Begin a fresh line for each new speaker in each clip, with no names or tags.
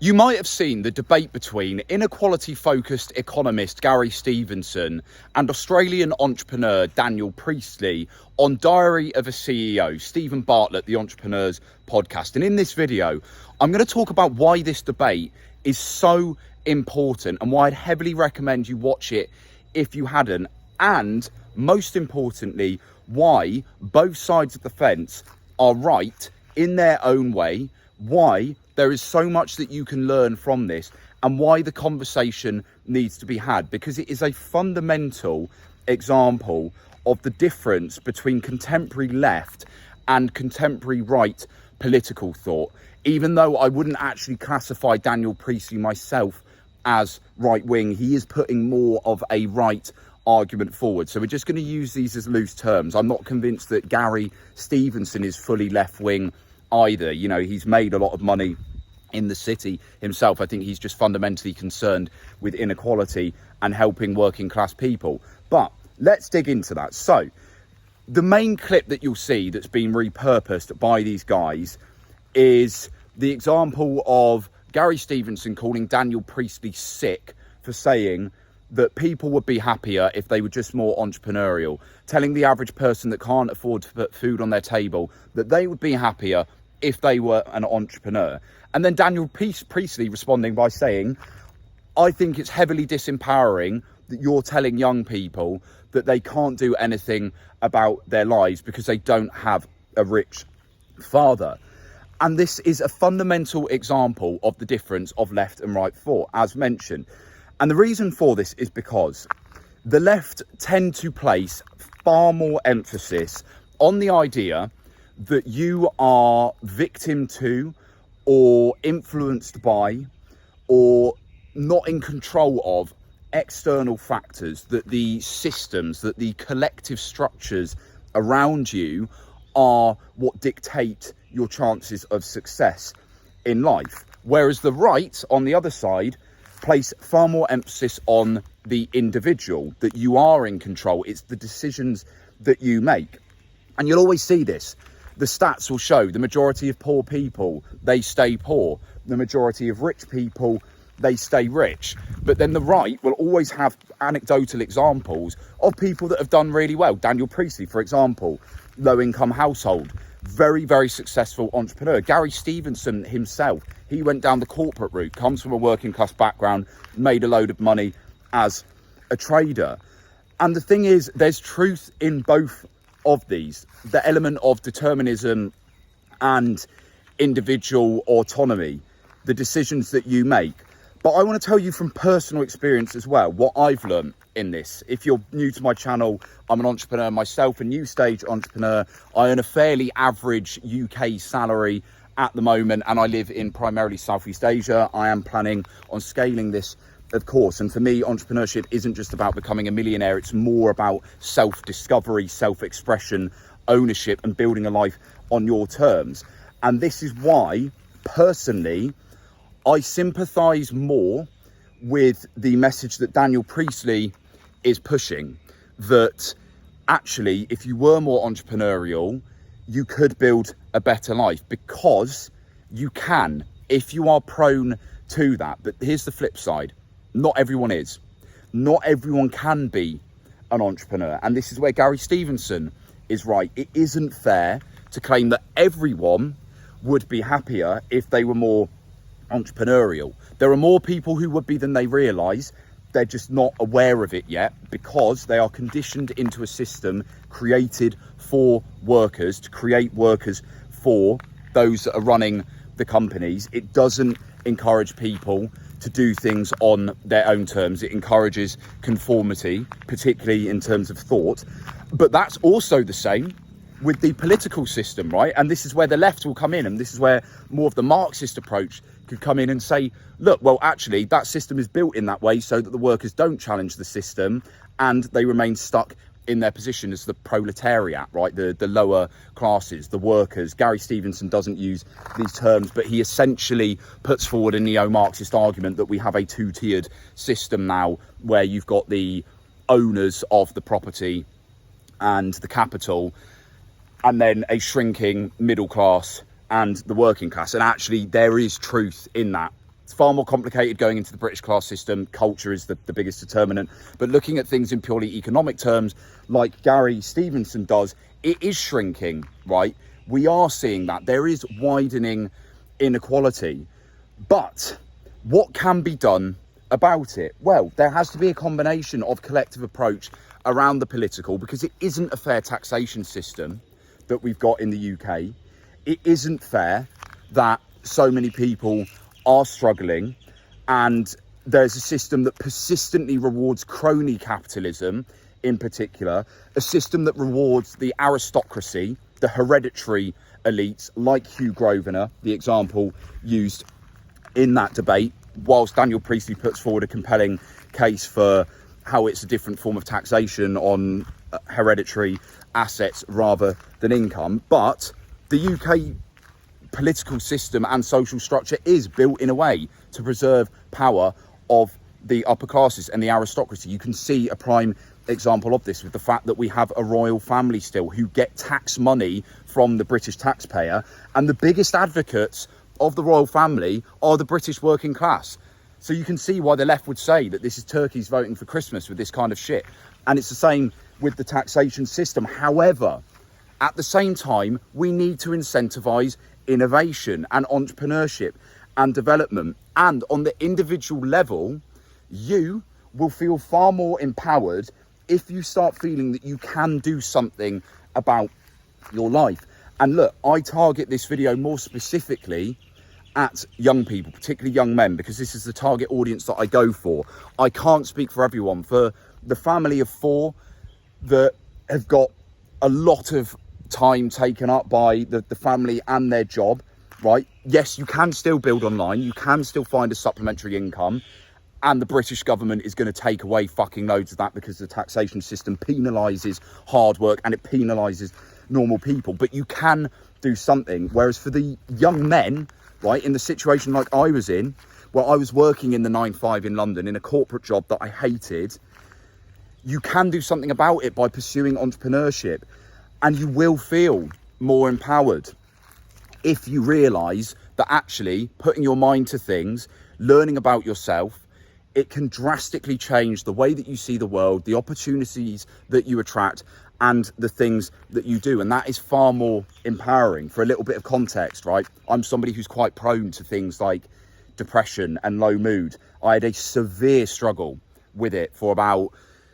You might have seen the debate between inequality-focused economist Gary Stevenson and Australian entrepreneur Daniel Priestley on Diary of a CEO, Stephen Bartlett, the Entrepreneur's podcast. And in this video, I'm going to talk about why this debate is so important and why I'd heavily recommend you watch it if you hadn't. And most importantly, why both sides of the fence are right in their own way, why there is so much that you can learn from this, and why the conversation needs to be had, because it is a fundamental example of the difference between contemporary left and contemporary right political thought. Even though I wouldn't actually classify Daniel Priestley myself as right-wing, he is putting more of a right argument forward. So we're just going to use these as loose terms. I'm not convinced that Gary Stevenson is fully left-wing either. You know, he's made a lot of money in the city himself. I think he's just fundamentally concerned with inequality and helping working class people. But let's dig into that. So the main clip that you'll see that's been repurposed by these guys is the example of Gary Stevenson calling Daniel Priestley sick for saying that people would be happier if they were just more entrepreneurial, telling the average person that can't afford to put food on their table that they would be happier if they were an entrepreneur. And then Daniel Priestley responding by saying, I think it's heavily disempowering that you're telling young people that they can't do anything about their lives because they don't have a rich father. And this is a fundamental example of the difference of left and right thought, as mentioned. And the reason for this is because the left tend to place far more emphasis on the idea that you are victim to, or influenced by, or not in control of external factors, that the systems, that the collective structures around you are what dictate your chances of success in life. Whereas the right, on the other side, place far more emphasis on the individual, that you are in control. It's the decisions that you make. And you'll always see this. The stats will show the majority of poor people, they stay poor. The majority of rich people, they stay rich. But then the right will always have anecdotal examples of people that have done really well. Daniel Priestley, for example, low-income household, very, very successful entrepreneur. Gary Stevenson himself, he went down the corporate route, comes from a working class background, made a load of money as a trader. And the thing is, there's truth in both of these, the element of determinism and individual autonomy, the decisions that you make. But I want to tell you from personal experience as well, what I've learned in this. If you're new to my channel, I'm an entrepreneur myself, a new stage entrepreneur. I earn a fairly average UK salary at the moment, and I live in primarily Southeast Asia. I am planning on scaling this, of course. And for me, entrepreneurship isn't just about becoming a millionaire. It's more about self-discovery, self-expression, ownership, and building a life on your terms. And this is why, personally, I sympathise more with the message that Daniel Priestley is pushing, that actually, if you were more entrepreneurial, you could build a better life, because you can, if you are prone to that. But here's the flip side. Not everyone is. Not everyone can be an entrepreneur. And this is where Gary Stevenson is right. It isn't fair to claim that everyone would be happier if they were more entrepreneurial. There are more people who would be than they realise. They're just not aware of it yet, because they are conditioned into a system created for workers, to create workers for those that are running the companies. It doesn't encourage people to do things on their own terms. It encourages conformity, particularly in terms of thought. But that's also the same with the political system, right? And this is where the left will come in, and this is where more of the Marxist approach could come in and say, look, well, actually, that system is built in that way so that the workers don't challenge the system and they remain stuck in their position as the proletariat, right? The lower classes, the workers. Gary Stevenson doesn't use these terms, but he essentially puts forward a neo-Marxist argument that we have a two-tiered system now, where you've got the owners of the property and the capital, and then a shrinking middle class and the working class. And actually, there is truth in that. It's far more complicated going into the British class system. Culture is the biggest determinant. But looking at things in purely economic terms, like Gary Stevenson does, it is shrinking, right? We are seeing that. There is widening inequality. But what can be done about it? Well, there has to be a combination of collective approach around the political, because it isn't a fair taxation system that we've got in the UK. It isn't fair that so many people are struggling, and there's a system that persistently rewards crony capitalism, in particular, a system that rewards the aristocracy, the hereditary elites, like Hugh Grosvenor, the example used in that debate, whilst Daniel Priestley puts forward a compelling case for how it's a different form of taxation on hereditary assets rather than income. But the UK political system and social structure is built in a way to preserve power of the upper classes and the aristocracy. You can see a prime example of this with the fact that we have a royal family still who get tax money from the British taxpayer, and the biggest advocates of the royal family are the British working class. So you can see why the left would say that this is turkeys voting for Christmas with this kind of shit. And it's the same with the taxation system. However, at the same time, we need to incentivise innovation and entrepreneurship and development. And on the individual level, you will feel far more empowered if you start feeling that you can do something about your life. And look, I target this video more specifically at young people, particularly young men, because this is the target audience that I go for. I can't speak for everyone. For the family of four that have got a lot of time taken up by the family and their job, right? Yes, you can still build online. You can still find a supplementary income. And the British government is going to take away fucking loads of that because the taxation system penalises hard work and it penalises normal people. But you can do something. Whereas for the young men, right, in the situation like I was in, where I was working in the 9-5 in London in a corporate job that I hated, you can do something about it by pursuing entrepreneurship. And you will feel more empowered if you realise that actually putting your mind to things, learning about yourself, it can drastically change the way that you see the world, the opportunities that you attract, and the things that you do. And that is far more empowering. For a little bit of context, right? I'm somebody who's quite prone to things like depression and low mood. I had a severe struggle with it for about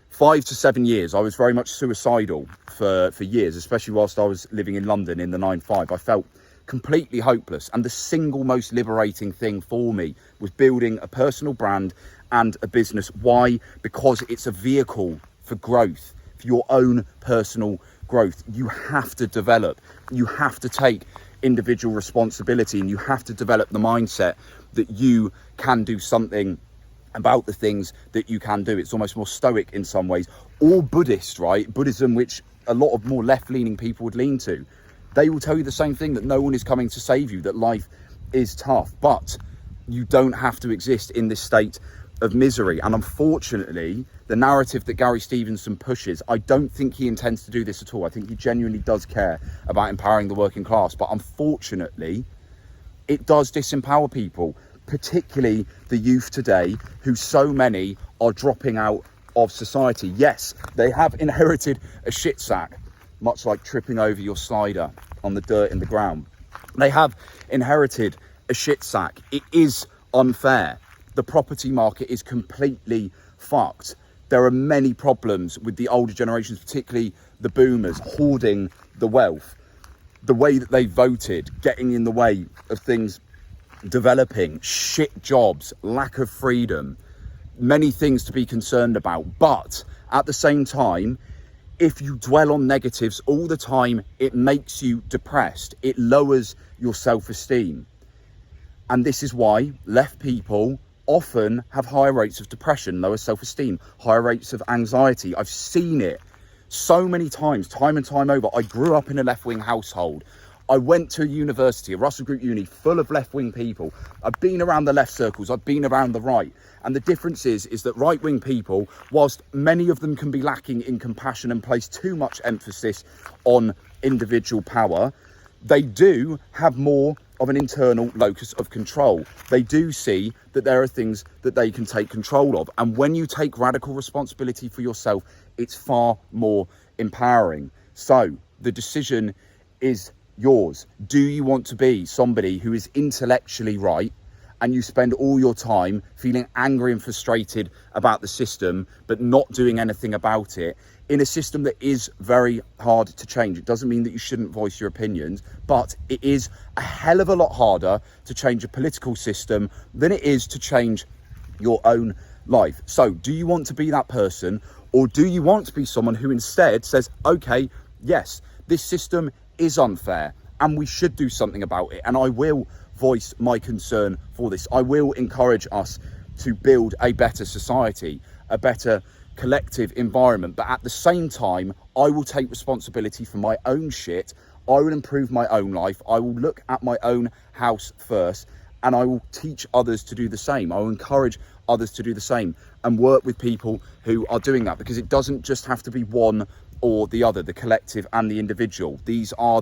5 to 7 years. I was very much suicidal for years, especially whilst I was living in London in the 9-5. I felt completely hopeless. And the single most liberating thing for me was building a personal brand and a business. Why? Because it's a vehicle for growth, for your own personal growth. You have to develop, you have to take individual responsibility, and you have to develop the mindset that you can do something about the things that you can do. It's almost more stoic in some ways, or Buddhist, right? Buddhism, which a lot of more left-leaning people would lean to. They will tell you the same thing, that no one is coming to save you, that life is tough, but you don't have to exist in this state of misery. And unfortunately, the narrative that Gary Stevenson pushes, I don't think he intends to do this at all. I think he genuinely does care about empowering the working class, but unfortunately, it does disempower people, particularly the youth today, who so many are dropping out of society. Yes, they have inherited a shit sack, much like tripping over your slider on the dirt in the ground. They have inherited a shit sack. It is unfair. The property market is completely fucked. There are many problems with the older generations, particularly the boomers, hoarding the wealth. The way that they voted, getting in the way of things developing, shit jobs, lack of freedom, many things to be concerned about. But at the same time, if you dwell on negatives all the time, it makes you depressed. It lowers your self-esteem. And this is why left people often have higher rates of depression, lower self-esteem, higher rates of anxiety. I've seen it so many times, time and time over. I grew up in a left-wing household. I went to a university, a Russell Group uni, full of left-wing people. I've been around the left circles, I've been around the right. And the difference is that right-wing people, whilst many of them can be lacking in compassion and place too much emphasis on individual power, they do have more of an internal locus of control. They do see that there are things that they can take control of. And when you take radical responsibility for yourself, it's far more empowering. So the decision is yours. Do you want to be somebody who is intellectually right and you spend all your time feeling angry and frustrated about the system, but not doing anything about it, in a system that is very hard to change? It doesn't mean that you shouldn't voice your opinions, but it is a hell of a lot harder to change a political system than it is to change your own life. So do you want to be that person, or do you want to be someone who instead says, okay, yes, this system is unfair and we should do something about it, and I will voice my concern for this. I will encourage us to build a better society, a better collective environment, but at the same time, I will take responsibility for my own shit. I will improve my own life. I will look at my own house first, and I will teach others to do the same. I will encourage others to do the same and work with people who are doing that, because it doesn't just have to be one or the other, the collective and the individual. These are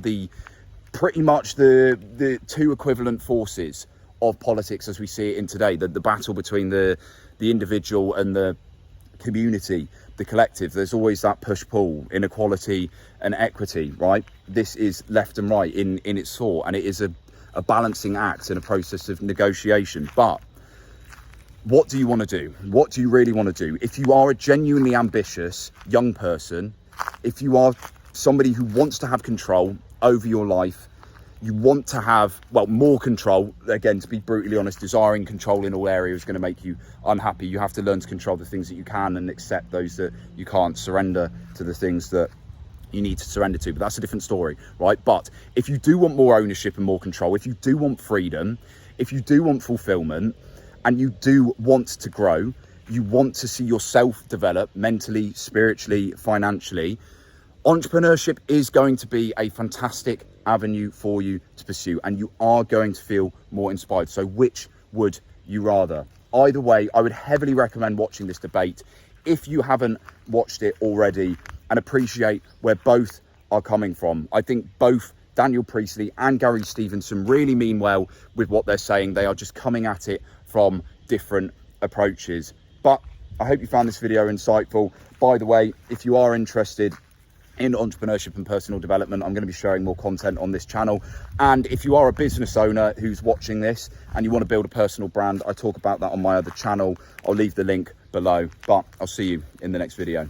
pretty much the two equivalent forces of politics as we see it in today. The battle between the individual and the community, the collective. There's always that push-pull, inequality and equity, right? This is left and right in its thought, and it is a balancing act and a process of negotiation. But what do you want to do? What do you really want to do? If you are a genuinely ambitious young person, if you are somebody who wants to have control over your life, you want to have, well, more control. Again, to be brutally honest, desiring control in all areas is going to make you unhappy. You have to learn to control the things that you can and accept those that you can't. Surrender to the things that you need to surrender to, but that's a different story, right? But if you do want more ownership and more control, if you do want freedom, if you do want fulfillment, and you do want to grow, you want to see yourself develop mentally, spiritually, financially, entrepreneurship is going to be a fantastic avenue for you to pursue, and you are going to feel more inspired. So which would you rather? Either way, I would heavily recommend watching this debate if you haven't watched it already, and appreciate where both are coming from. I think both Daniel Priestley and Gary Stevenson really mean well with what they're saying. They are just coming at it from different approaches. But I hope you found this video insightful. By the way, if you are interested in entrepreneurship and personal development, I'm going to be sharing more content on this channel. And if you are a business owner who's watching this and you want to build a personal brand, I talk about that on my other channel. I'll leave the link below, but I'll see you in the next video.